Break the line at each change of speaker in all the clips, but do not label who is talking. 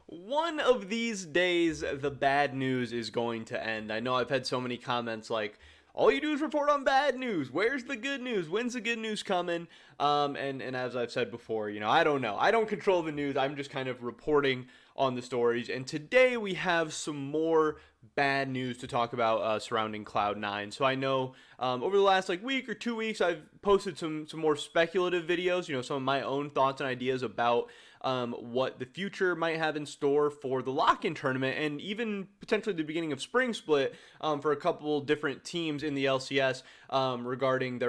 one of these days, the bad news is going to end. I know I've had so many comments like, all you do is report on bad news. Where's the good news? When's the good news coming? And as I've said before, I don't know. I don't control the news. I'm just kind of reporting on the stories. And today we have some more bad news to talk about surrounding Cloud9. So I know over the last week or 2 weeks, I've posted some more speculative videos. Some of my own thoughts and ideas about what the future might have in store for the lock-in tournament, and even potentially the beginning of spring split for a couple different teams in the LCS regarding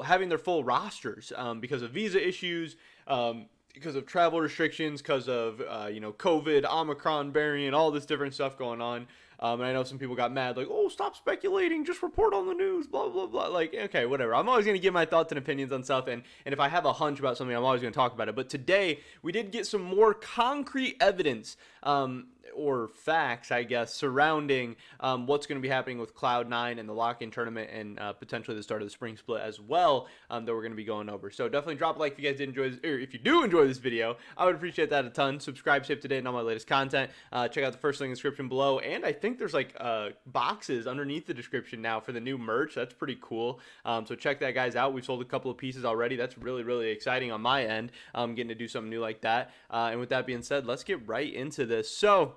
having their full rosters because of visa issues. Because of travel restrictions, because of COVID, Omicron variant, all this different stuff going on. And I know some people got mad, like, oh, stop speculating, just report on the news, blah, blah, blah. Okay, whatever. I'm always going to give my thoughts and opinions on stuff, and if I have a hunch about something, I'm always going to talk about it. But today, we did get some more concrete evidence, or facts, I guess, surrounding what's going to be happening with Cloud9 and the lock-in tournament, and potentially the start of the spring split as well, that we're going to be going over. So definitely drop a like if you guys did enjoy this, or if you do enjoy this video. I would appreciate that a ton. Subscribe, stay up to date on all my latest content. Check out the first link in the description below, and I think there's boxes underneath the description now for the new merch. That's pretty cool. So check that, guys, out. We've sold a couple of pieces already. That's really, really exciting on my end. Getting to do something new like that. And with that being said, let's get right into this. So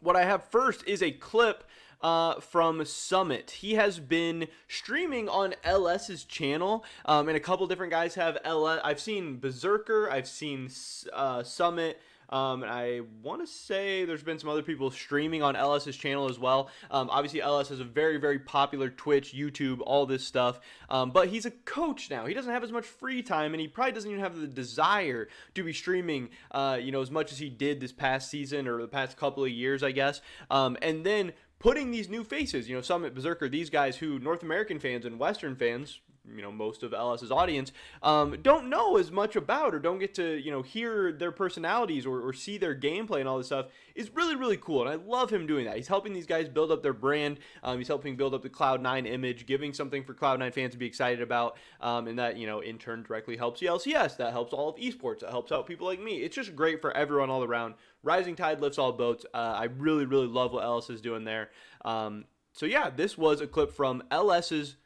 what I have first is a clip from Summit. He has been streaming on LS's channel, and a couple different guys have LS. I've seen Berserker, I've seen Summit, and I want to say there's been some other people streaming on LS's channel as well. Obviously, LS is a very, very popular Twitch, YouTube, all this stuff. But he's a coach now. He doesn't have as much free time, and he probably doesn't even have the desire to be streaming, as much as he did this past season or the past couple of years, I guess. And then putting these new faces, Summit, Berserker, these guys who North American fans and Western fans, most of LS's audience, don't know as much about, or don't get to, hear their personalities or see their gameplay and all this stuff, is really, really cool. And I love him doing that. He's helping these guys build up their brand. He's helping build up the Cloud9 image, giving something for Cloud9 fans to be excited about. And that, in turn directly helps the LCS. That helps all of esports. That helps out people like me. It's just great for everyone all around. Rising tide lifts all boats. I really, really love what LS is doing there. So yeah, this was a clip from LS's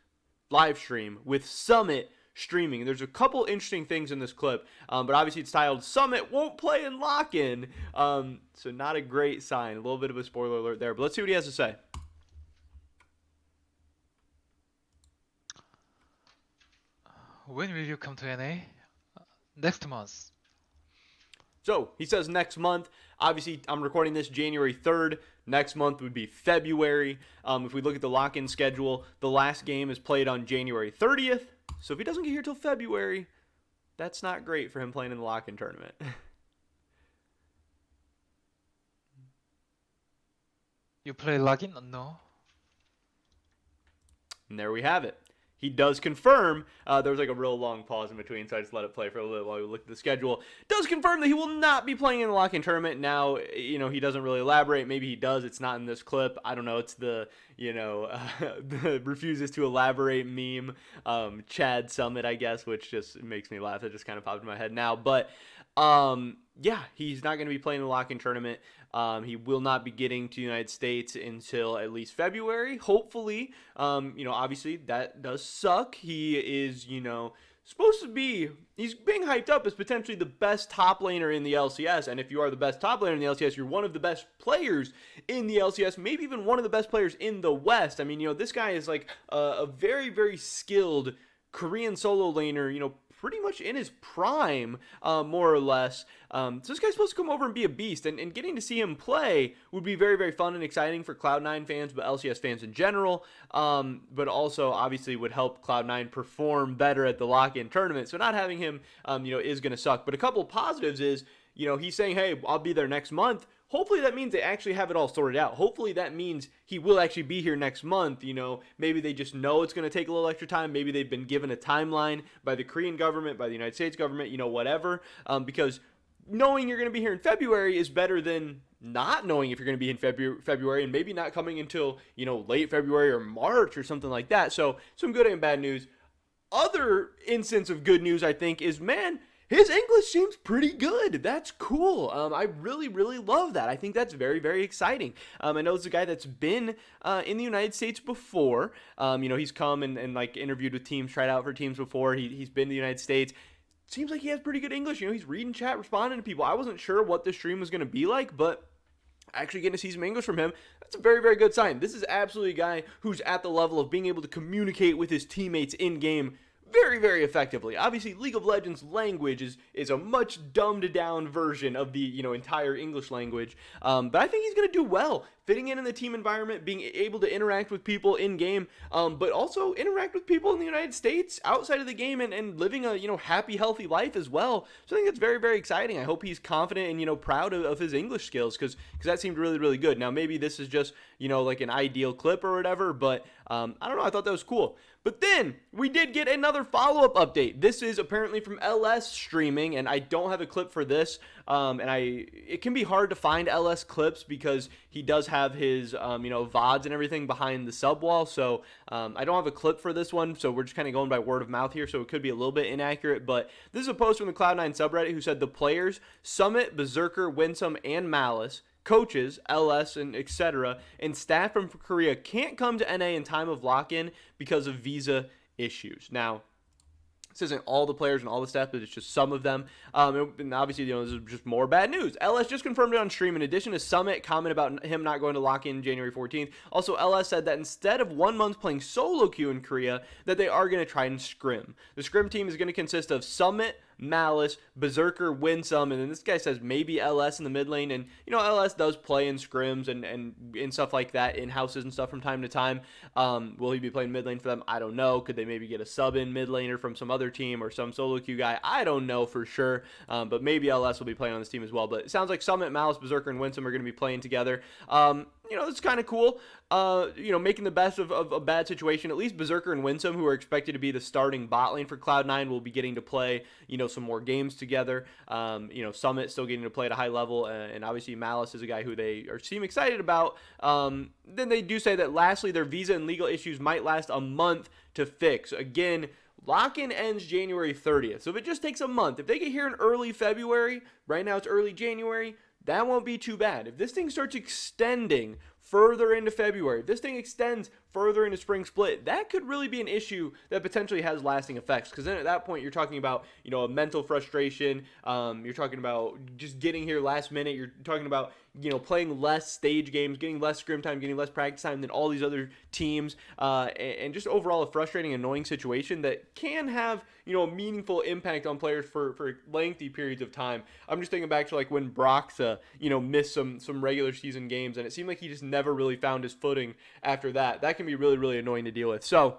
live stream with Summit streaming. There's a couple interesting things in this clip, but obviously it's titled Summit Won't Play in Lock-In, so not a great sign. A little bit of a spoiler alert there, but let's see what he has to say.
When will you come to NA? Next month.
So he says next month. Obviously, I'm recording this January 3rd. Next month would be February. If we look at the lock-in schedule, the last game is played on January 30th. So if he doesn't get here till February, that's not great for him playing in the lock-in tournament.
You play login? No.
And there we have it. He does confirm, there was a real long pause in between, so I just let it play for a little bit while we look at the schedule. Does confirm that he will not be playing in the lock-in tournament. Now, he doesn't really elaborate. Maybe he does. It's not in this clip. I don't know. It's the, the refuses to elaborate meme, Chad Summit, I guess, which just makes me laugh. It just kind of popped in my head now. But, yeah, he's not going to be playing the lock-in tournament. He will not be getting to the United States until at least February, hopefully. Obviously that does suck. He is, supposed to be, he's being hyped up as potentially the best top laner in the LCS. And if you are the best top laner in the LCS, you're one of the best players in the LCS, maybe even one of the best players in the West. I mean, this guy is a very, very skilled Korean solo laner, pretty much in his prime, more or less. So this guy's supposed to come over and be a beast, and getting to see him play would be very, very fun and exciting for Cloud9 fans, but LCS fans in general, but also obviously would help Cloud9 perform better at the lock-in tournament. So not having him, is going to suck. But a couple of positives is, he's saying, hey, I'll be there next month. Hopefully that means they actually have it all sorted out. Hopefully that means he will actually be here next month. Maybe they just know it's going to take a little extra time. Maybe they've been given a timeline by the Korean government, by the United States government, whatever. Because knowing you're going to be here in February is better than not knowing if you're going to be in February and maybe not coming until, late February or March or something like that. So some good and bad news. Other instance of good news, I think, is, man, his English seems pretty good. That's cool. I really, really love that. I think that's very, very exciting. I know it's a guy that's been in the United States before. He's come and like interviewed with teams, tried out for teams before. He's been to the United States. Seems like he has pretty good English. He's reading chat, responding to people. I wasn't sure what the stream was going to be like, but actually getting to see some English from him, that's a very, very good sign. This is absolutely a guy who's at the level of being able to communicate with his teammates in game very, very effectively. Obviously, League of Legends language is a much dumbed down version of the entire English language. But I think he's going to do well, fitting in the team environment, being able to interact with people in game, but also interact with people in the United States outside of the game and living a happy, healthy life as well. So I think that's very, very exciting. I hope he's confident and proud of his English skills because that seemed really, really good. Now maybe this is just like an ideal clip or whatever, but I don't know. I thought that was cool. But then we did get another follow-up update. This is apparently from LS streaming, and I don't have a clip for this. It can be hard to find LS clips because he does have his VODs and everything behind the sub wall. So I don't have a clip for this one. So we're just kind of going by word of mouth here. So it could be a little bit inaccurate. But this is a post from the Cloud9 subreddit who said the players Summit, Berserker, Winsome, and Malice, coaches, LS, and etc., and staff from Korea can't come to NA in time of lock-in because of visa issues. Now, this isn't all the players and all the staff, but it's just some of them. And obviously, this is just more bad news. LS just confirmed it on stream. In addition to Summit comment about him not going to lock in January 14th, also LS said that instead of 1 month playing solo queue in Korea, that they are going to try and scrim. The scrim team is going to consist of Summit, Malice, Berserker, Winsome, and then this guy says maybe LS in the mid lane, and LS does play in scrims and stuff like that in houses and stuff from time to time. Will he be playing mid lane for them? I don't know. Could they maybe get a sub in mid laner from some other team or some solo queue guy? I don't know for sure, but maybe LS will be playing on this team as well. But it sounds like Summit, Malice, Berserker, and Winsome are going to be playing together. It's kind of cool. Making the best of a bad situation. At least Berserker and Winsome, who are expected to be the starting bot lane for Cloud9, will be getting to play, some more games together. Summit still getting to play at a high level, and obviously Malice is a guy who they seem excited about. Then they do say that lastly, their visa and legal issues might last a month to fix. Again, lock-in ends January 30th. So if it just takes a month, if they get here in early February, right now it's early January, that won't be too bad. If this thing starts extending further into February, if this thing extends further into spring split, that could really be an issue that potentially has lasting effects. Because then at that point, you're talking about, a mental frustration. You're talking about just getting here last minute. You're talking about, playing less stage games, getting less scrim time, getting less practice time than all these other teams. And just overall a frustrating, annoying situation that can have, a meaningful impact on players for lengthy periods of time. I'm just thinking back to like when Broxa, missed some regular season games, and it seemed like he just never really found his footing after that. That can be really, really annoying to deal with. So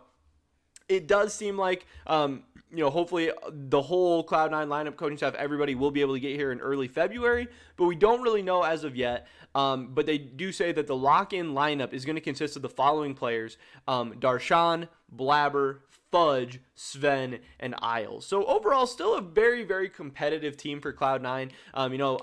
it does seem like, hopefully the whole Cloud9 lineup, coaching staff, everybody will be able to get here in early February, but we don't really know as of yet. But they do say that the lock-in lineup is going to consist of the following players: Darshan, Blabber, Fudge, Sven, and Isles. So overall, still a very, very competitive team for Cloud9.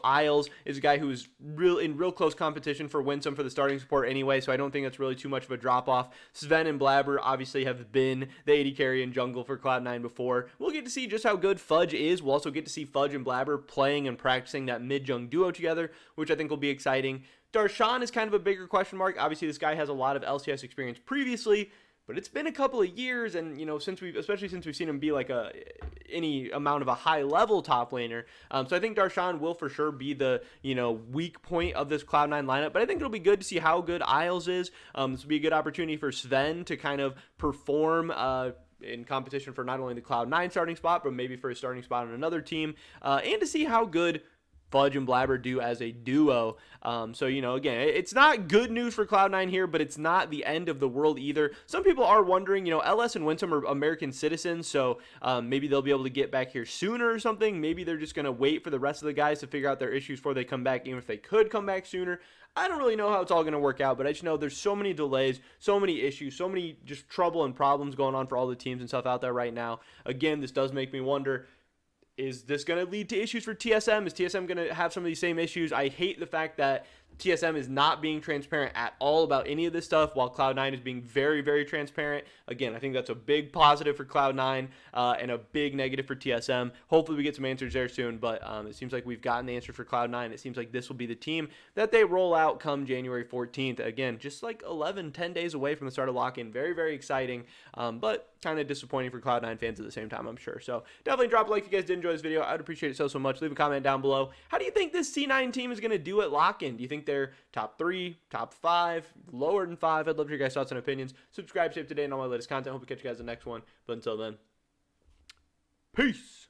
Isles is a guy who is in real close competition for Winsome for the starting support anyway, so I don't think that's really too much of a drop-off. Sven and Blabber obviously have been the AD carry in jungle for Cloud9 before. We'll get to see just how good Fudge is. We'll also get to see Fudge and Blabber playing and practicing that mid-jung duo together, which I think will be exciting. Darshan is kind of a bigger question mark. Obviously, this guy has a lot of LCS experience previously, but it's been a couple of years, and especially since we've seen him be like any amount of a high-level top laner. So I think Darshan will for sure be the weak point of this Cloud9 lineup. But I think it'll be good to see how good Isles is. This will be a good opportunity for Sven to kind of perform in competition for not only the Cloud9 starting spot, but maybe for a starting spot on another team, and to see how good Fudge and Blabber do as a duo. Again, it's not good news for Cloud9 here, but it's not the end of the world either. Some people are wondering, LS and Winsome are American citizens, so maybe they'll be able to get back here sooner or something. Maybe they're just going to wait for the rest of the guys to figure out their issues before they come back, even if they could come back sooner. I don't really know how it's all going to work out, but I just know there's so many delays, so many issues, so many just trouble and problems going on for all the teams and stuff out there right now. Again, this does make me wonder, is this going to lead to issues for TSM? Is TSM going to have some of these same issues? I hate the fact that TSM is not being transparent at all about any of this stuff, while Cloud9 is being very, very transparent. Again, I think that's a big positive for Cloud9 and a big negative for TSM. Hopefully we get some answers there soon, but it seems like we've gotten the answer for Cloud9. It seems like this will be the team that they roll out come January 14th. Again, just like 10 days away from the start of lock-in. Very, very exciting, but kind of disappointing for Cloud9 fans at the same time, I'm sure. So definitely drop a like if you guys did enjoy this video. I'd appreciate it so much. Leave a comment down below. How do you think this C9 team is going to do at lock-in? Do you think they're top 3, top 5, lower than 5? I'd love to hear your guys' thoughts and opinions. Subscribe to today and all my latest content. Hope to catch you guys in the next one. But until then, peace.